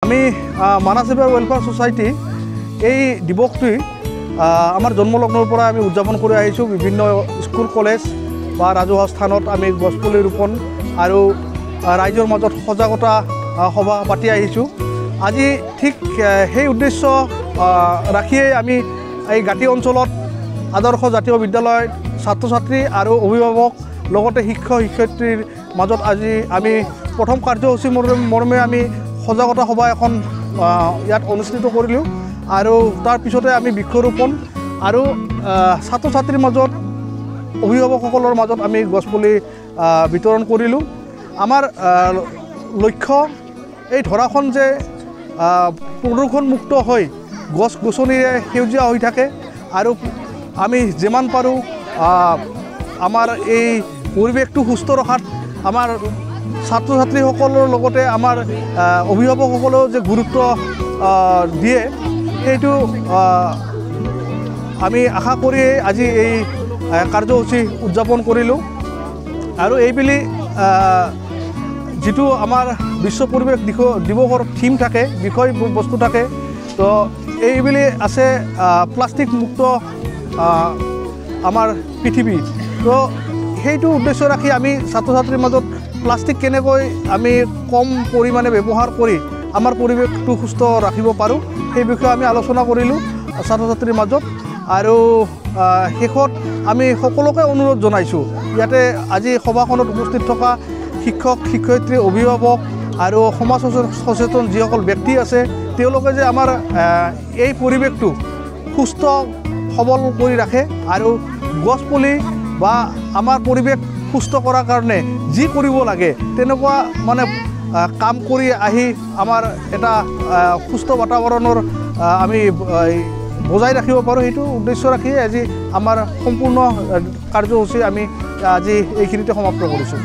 আমি Manas river welfare society এই দিৱসটি আমাৰ জন্মলগ্নৰ পৰা আমি উদযাপন কৰি আহিছোঁ। বিভিন্ন স্কুল কলেজ বা ৰাজহুৱা স্থানত আমি গছপুলি ৰোপণ আৰু ৰাইজৰ মাজত সজাগতা সভা পাতি আহিছোঁ। আজি ঠিক সেই উদ্দেশ্য ৰাখিয়েই আমি এই গাঁতি অঞ্চলত আদৰ্শ জাতীয় বিদ্যালয় ছাত্ৰ ছাত্ৰী আৰু অভিভাৱক লগতে শিক্ষক শিক্ষয়িত্ৰীৰ মাজত আজি আমি প্ৰথম কাৰ্যসূচী মৰ্মে আমি সজাগতা সভা এখন ইয়াত অনুষ্ঠিত কৰিলোঁ আৰু তাৰ পিছতে আমি বৃক্ষৰোপণ আৰু ছাত্ৰ ছাত্ৰীৰ মাজত অভিভাৱকসকলৰ মাজত আমি গছপুলি বিতৰণ কৰিলোঁ। আমাৰ লক্ষ্য এই ধৰাখন যে প্ৰদূষণমুক্ত হৈ গছ গছনিৰে সেউজীয়া হৈ থাকে আৰু আমি যিমান পাৰোঁ আমাৰ এই পৰিৱেশটো সুস্থ ৰখাত আমাৰ ছাত্ৰ ছাত্ৰীসকলৰ লগতে আমাৰ অভিভাৱকসকলেও যে গুৰুত্ব দিয়ে সেইটো আমি আশা কৰিয়েই আজি এই কাৰ্যসূচী উদযাপন কৰিলোঁ। আৰু এইবুলি যিটো আমাৰ বিশ্ব পৰিৱেশ দিৱসৰ থিম থাকে, বিষয়বস্তু থাকে, তো এইবুলি আছে প্লাষ্টিক মুক্ত আমাৰ পৃথিৱী। তো সেইটো উদ্দেশ্য ৰাখি আমি ছাত্ৰ ছাত্ৰীৰ মাজত প্লাষ্টিক কেনেকৈ আমি কম পৰিমাণে ব্যৱহাৰ কৰি আমাৰ পৰিৱেশটো সুস্থ ৰাখিব পাৰোঁ সেই বিষয়ে আমি আলোচনা কৰিলোঁ ছাত্ৰ ছাত্ৰীৰ মাজত। আৰু শেষত আমি সকলোকে অনুৰোধ জনাইছোঁ, ইয়াতে আজি সভাখনত উপস্থিত থকা শিক্ষক শিক্ষয়িত্ৰী অভিভাৱক আৰু সমাজ সচেতন যিসকল ব্যক্তি আছে তেওঁলোকে যে আমাৰ এই পৰিৱেশটো সুস্থ সবল কৰি ৰাখে আৰু গছপুলি বা আমাৰ পৰিৱেশ সুস্থ কৰাৰ কাৰণে যি কৰিব লাগে তেনেকুৱা মানে কাম কৰি আহি আমাৰ এটা সুস্থ বাতাবৰণৰ আমি বজাই ৰাখিব পাৰোঁ, সেইটো উদ্দেশ্য ৰাখি আজি আমাৰ সম্পূৰ্ণ কাৰ্যসূচী আমি আজি এইখিনিতে সমাপ্ত কৰিছোঁ।